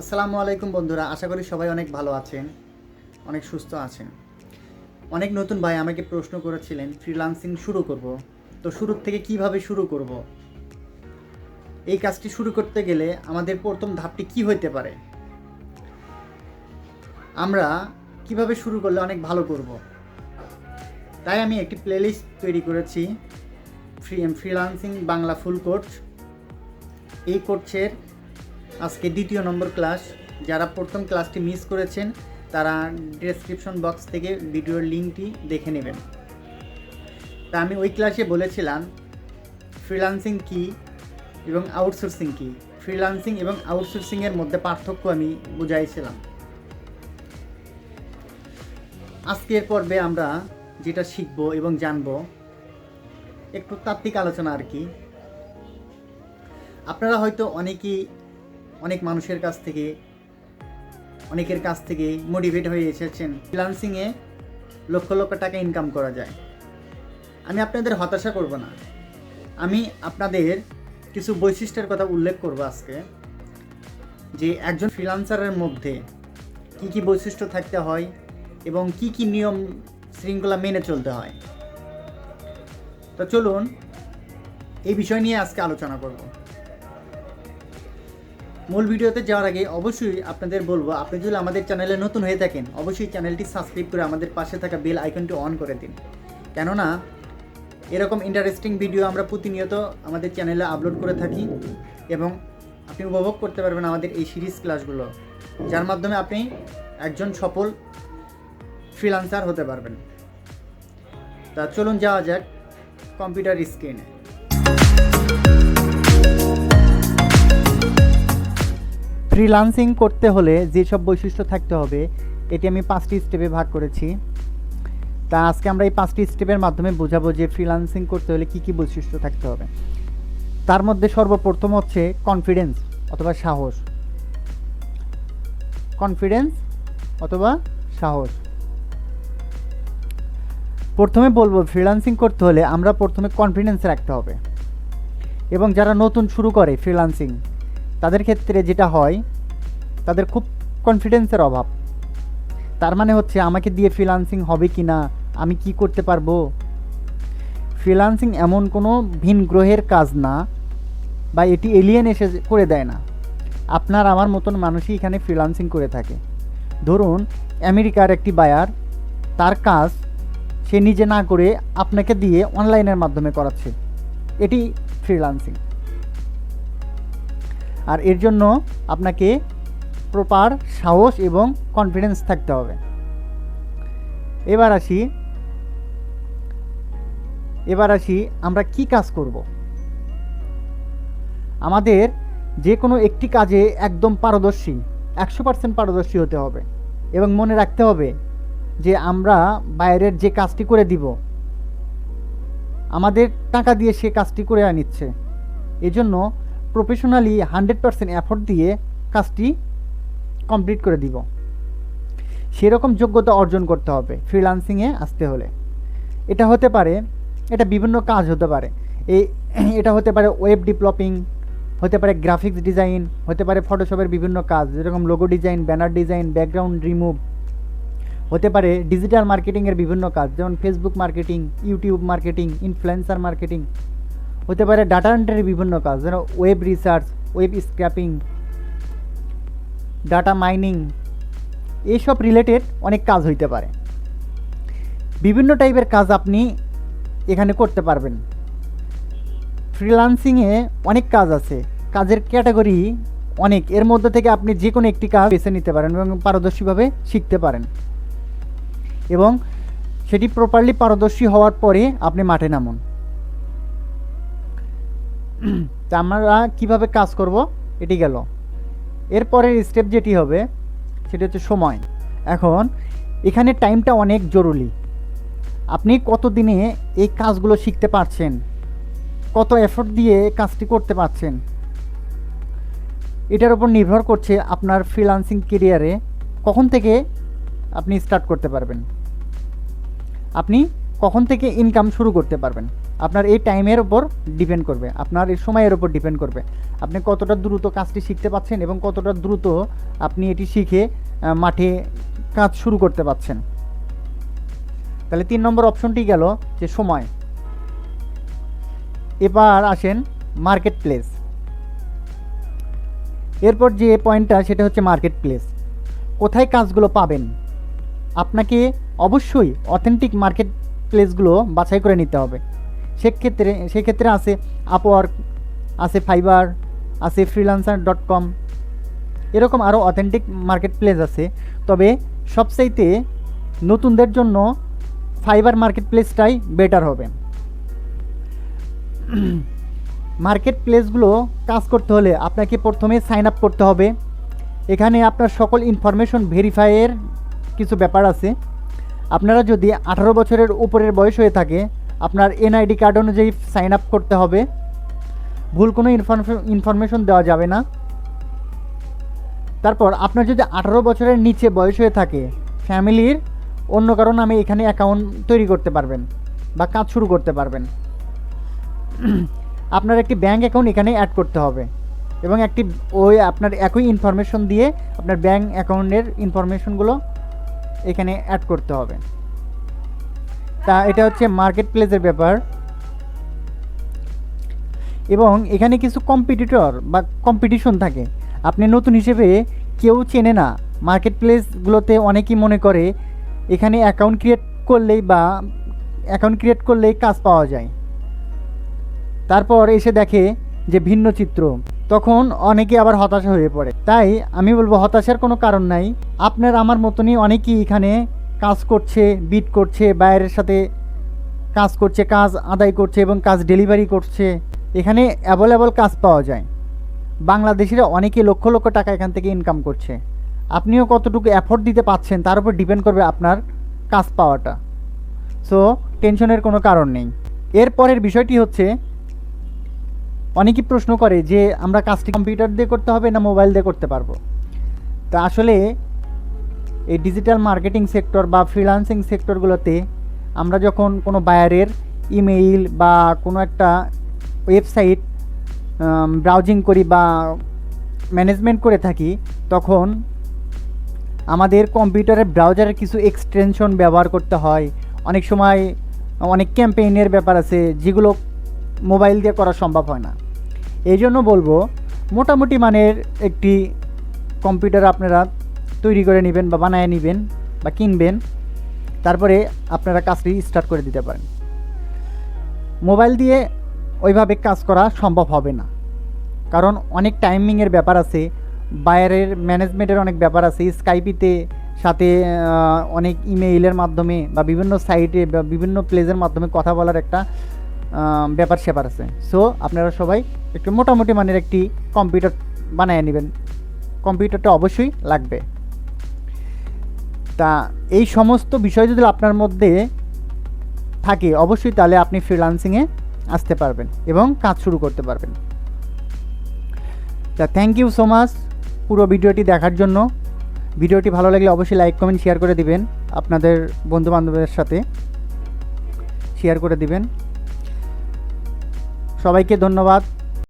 আসসালামু আলাইকুম বন্ধুরা, আশা করি সবাই অনেক ভালো আছেন, অনেক সুস্থ আছেন। অনেক নতুন ভাই আমাকে প্রশ্ন করেছিলেন ফ্রিল্যান্সিং শুরু করব, তো শুরুর থেকে কিভাবে শুরু করব, এই কাজটি শুরু করতে গেলে আমাদের প্রথম ধাপটি কি হতে পারে, আমরা কিভাবে শুরু করলে অনেক ভালো করব। তাই আমি একটি প্লেলিস্ট তৈরি করেছি, ফ্রিল্যান্সিং বাংলা ফুল কোর্স। এই কোর্সের আজকে দ্বিতীয় নম্বর ক্লাস। যারা প্রথম ক্লাসটি মিস করেছেন তারা ডেসক্রিপশন বক্স থেকে ভিডিওর লিঙ্কটি দেখে নেবেন। তা আমি ওই ক্লাসে বলেছিলাম ফ্রিল্যান্সিং কী এবং আউটসোর্সিং কী, ফ্রিল্যান্সিং এবং আউটসোর্সিংয়ের মধ্যে পার্থক্য আমি বুঝাইছিলাম। আজকের পর্বে আমরা যেটা শিখব এবং জানব একটু তাত্ত্বিক আলোচনা আর কি। আপনারা হয়তো অনেক মানুষের কাছ থেকে, অনেকের কাছ থেকে মোটিভেট হয়ে এসেছেন ফ্রিল্যান্সিংয়ে লক্ষ লক্ষ টাকা ইনকাম করা যায়। আমি আপনাদের হতাশা করব না, আমি আপনাদের কিছু বৈশিষ্ট্যের কথা উল্লেখ করব আজকে, যে একজন ফ্রিল্যান্সারের মধ্যে কি কি বৈশিষ্ট্য থাকতে হয় এবং কি কি নিয়ম শৃঙ্খলা মেনে চলতে হয়। তো চলুন এই বিষয় নিয়ে আজকে আলোচনা করব। মূল ভিডিওতে যাওয়ার আগে অবশ্যই আপনাদের বলবো, আপনি যদি আমাদের চ্যানেলে নতুন হয়ে থাকেন অবশ্যই চ্যানেলটি সাবস্ক্রাইব করে আমাদের পাশে থাকা বেল আইকনটি অন করে দিন, কেননা এরকম ইন্টারেস্টিং ভিডিও আমরা প্রতিনিয়ত আমাদের চ্যানেলে আপলোড করে থাকি এবং আপনি উপভোগ করতে পারবেন আমাদের এই সিরিজ ক্লাসগুলো, যার মাধ্যমে আপনি একজন সফল ফ্রিল্যান্সার হতে পারবেন। তা চলুন যাওয়া যাক কম্পিউটার স্ক্রিনে। ফ্রিল্যান্সিং করতে হলে যেসব বৈশিষ্ট্য থাকতে হবে এটি আমি 5টি স্টেপে ভাগ করেছি। তা আজকে আমরা এই 5টি স্টেপের মাধ্যমে বোঝাবো যে ফ্রিল্যান্সিং করতে হলে কী কী বৈশিষ্ট্য থাকতে হবে। তার মধ্যে সর্বপ্রথম হচ্ছে কনফিডেন্স অথবা সাহস। কনফিডেন্স অথবা সাহস। প্রথমে বলবো ফ্রিল্যান্সিং করতে হলে আমরা প্রথমে কনফিডেন্স রাখতে হবে, এবং যারা নতুন শুরু করে ফ্রিল্যান্সিং তাদের ক্ষেত্রে যেটা হয় তাদের খুব কনফিডেন্সের অভাব। তার মানে হচ্ছে আমাকে দিয়ে ফ্রিল্যান্সিং হবে কি না, আমি কি করতে পারবো। ফ্রিল্যান্সিং এমন কোনো ভিন গ্রহের কাজ না, বা এটি এলিয়েন এসে করে দেয় না। আপনার আমার মতন মানুষই এখানে ফ্রিল্যান্সিং করে থাকে। ধরুন আমেরিকার একটি বায়ার, তার কাজ সে নিজে না করে আপনাকে দিয়ে অনলাইনের মাধ্যমে করাচ্ছে, এটি ফ্রিল্যান্সিং। আর এর জন্য আপনাকে প্রপার সাহস এবং কনফিডেন্স থাকতে হবে। এবার আসি আমরা কি কাজ করব। আমাদের যে কোনো একটি কাজে একদম পারদর্শী, 100% পারদর্শী হতে হবে, এবং মনে রাখতে হবে যে আমরা বাইরের যে কাজটি করে দিব আমাদের টাকা দিয়ে সে কাজটি করে নিচ্ছে, এজন্য প্রফেশনালি 100% এফোর্ট দিয়ে কাজটি কমপ্লিট করে দিব। সেরকম যোগ্যতা অর্জন করতে হবে ফ্রিল্যান্সিংয়ে আসতে হলে। এটা হতে পারে, এটা বিভিন্ন কাজ হতে পারে, এটা হতে পারে ওয়েব ডেভেলপিং, হতে পারে গ্রাফিক্স ডিজাইন, হতে পারে ফটোশপের বিভিন্ন কাজ যেরকম logo design, banner design, background remove, হতে পারে ডিজিটাল মার্কেটিংয়ের বিভিন্ন কাজ যেমন Facebook marketing, YouTube marketing, influencer marketing, হতে পারে ডাটা এন্ট্রির বিভিন্ন কাজ যেন web research, web scraping, data mining, এইসব রিলেটেড অনেক কাজ হইতে পারে। বিভিন্ন টাইপের কাজ আপনি এখানে করতে পারবেন। ফ্রিল্যান্সিংয়ে অনেক কাজ আছে, কাজের ক্যাটাগরি অনেক, এর মধ্যে থেকে আপনি যে কোনো একটি কাজ বেছে নিতে পারেন এবং পারদর্শীভাবে শিখতে পারেন, এবং সেটি প্রপারলি পারদর্শী হওয়ার পরে আপনি মাঠে নামুন। তা আমরা কীভাবে কাজ করব এটি গেল। এরপরের স্টেপ যেটি হবে সেটি হচ্ছে সময়। এখন এখানে টাইমটা অনেক জরুরি। আপনি কত দিনে এই কাজগুলো শিখতে পারছেন, কত এফোর্ট দিয়ে কাজটি করতে পারছেন, এটার উপর নির্ভর করছে আপনার ফ্রিল্যান্সিং ক্যারিয়ারে কখন থেকে আপনি স্টার্ট করতে পারবেন, আপনি কখন থেকে ইনকাম শুরু করতে পারবেন, আপনার এই টাইমের ওপর ডিপেন্ড করবে, আপনার এই সময়ের ওপর ডিপেন্ড করবে আপনি কতটা দ্রুত কাজটি শিখতে পাচ্ছেন এবং কতটা দ্রুত আপনি এটি শিখে মাঠে কাজ শুরু করতে পারছেন। তাহলে 3 নম্বর অপশনটি গেল যে সময়। এবার আসেন মার্কেট প্লেস। এরপর যে পয়েন্টটা সেটা হচ্ছে মার্কেট প্লেস। কোথায় কাজগুলো পাবেন? আপনাকে অবশ্যই অথেন্টিক মার্কেট প্লেসগুলো বাছাই করে নিতে হবে। সেক্ষেত্রে আছে আপওয়ার্ক, আছে ফাইবার, আছে freelancer.com, এরকম আরও অথেন্টিক মার্কেট প্লেস আছে। তবে সবচাইতে নতুনদের জন্য ফাইবার মার্কেট প্লেসটাই বেটার হবে। মার্কেট প্লেসগুলো কাজ করতে হলে আপনাকে প্রথমে সাইন আপ করতে হবে। এখানে আপনার সকল ইনফরমেশন ভেরিফাইয়ের কিছু ব্যাপার আছে। আপনারা যদি 18 বছরের উপরের বয়স হয়ে থাকে আপনার এনআইডি কার্ড অনুযায়ী সাইন আপ করতে হবে, ভুল কোনো ইনফরমেশন দেওয়া যাবে না। তারপর আপনার যদি 18 বছরের নিচে বয়স হয়ে থাকে ফ্যামিলির অন্য কারো নামে এখানে অ্যাকাউন্ট তৈরি করতে পারবেন বা কাজ শুরু করতে পারবেন। আপনার একটি ব্যাঙ্ক অ্যাকাউন্ট এখানে অ্যাড করতে হবে এবং আপনার একই ইনফরমেশন দিয়ে আপনার ব্যাঙ্ক অ্যাকাউন্টের ইনফরমেশনগুলো এখানে অ্যাড করতে হবে। তা এটা হচ্ছে মার্কেট প্লেসের ব্যাপার। এবং এখানে কিছু কম্পিটিটর বা কম্পিটিশন থাকে। আপনি নতুন হিসেবে কেউ চেনে না, মার্কেট প্লেসগুলোতে অনেকেই মনে করে এখানে অ্যাকাউন্ট ক্রিয়েট করলেই কাজ পাওয়া যায়। তারপর এসে দেখে যে ভিন্ন চিত্র, তখন অনেকে আবার হতাশা হয়ে পড়ে। তাই আমি বলবো হতাশার কোনো কারণ নাই। আপনার আমার মতনই অনেকেই এখানে কাজ করছে, বিট করছে, বাইরের সাথে কাজ করছে, কাজ আদায় করছে এবং কাজ ডেলিভারি করছে। এখানে অ্যাভেলেবল কাজ পাওয়া যায়। বাংলাদেশিরা অনেকে লক্ষ লক্ষ টাকা এখান থেকে ইনকাম করছে। আপনিও কতটুকু এফোর্ট দিতে পাচ্ছেন তার উপর ডিপেন্ড করবে আপনার কাজ পাওয়াটা। সো টেনশনের কোনো কারণ নেই। এরপরের বিষয়টি হচ্ছে অনেকেই প্রশ্ন করে যে আমরা কাজটি কম্পিউটার দিয়ে করতে হবে না মোবাইল দিয়ে করতে পারবো। তা আসলে এই ডিজিটাল মার্কেটিং সেক্টর বা ফ্রিল্যান্সিং সেক্টরগুলোতে আমরা যখন কোনো বায়ারের ইমেইল বা কোনো একটা ওয়েবসাইট ব্রাউজিং করি বা ম্যানেজমেন্ট করে থাকি, তখন আমাদের কম্পিউটারের ব্রাউজারের কিছু এক্সটেনশন ব্যবহার করতে হয়। অনেক সময় অনেক ক্যাম্পেইনের ব্যাপার আছে যেগুলো মোবাইল দিয়ে করা সম্ভব হয় না। এই জন্য বলবো মোটামুটি মানের একটি কম্পিউটার আপনারা তৈরি করে নেবেন বা বানায় নেবেন বা কিনবেন, তারপরে আপনারা কাজটি স্টার্ট করে দিতে পারেন। মোবাইল দিয়ে ওইভাবে কাজ করা সম্ভব হবে না, কারণ অনেক টাইমিংয়ের ব্যাপার আছে, বাইরের ম্যানেজমেন্টের অনেক ব্যাপার আছে, স্কাইপিতে সাথে অনেক ইমেইলের মাধ্যমে বা বিভিন্ন সাইটে বা বিভিন্ন প্লেসের মাধ্যমে কথা বলার একটা ব্যাপার স্যাপার আছে। সো আপনারা সবাই একটু মোটামুটি মানের একটি কম্পিউটার বানিয়ে নেবেন, কম্পিউটারটা অবশ্যই লাগবে। তা এই সমস্ত বিষয় যদি আপনার মধ্যে থাকে অবশ্যই তাহলে আপনি ফ্রিল্যান্সিংয়ে আসতে পারবেন এবং কাজ শুরু করতে পারবেন। তা থ্যাংক ইউ সো মাচ পুরো ভিডিওটি দেখার জন্য। ভিডিওটি ভালো লাগলে অবশ্যই লাইক কমেন্ট শেয়ার করে দিবেন, আপনাদের বন্ধুবান্ধবের সাথে শেয়ার করে দিবেন। সবাইকে ধন্যবাদ।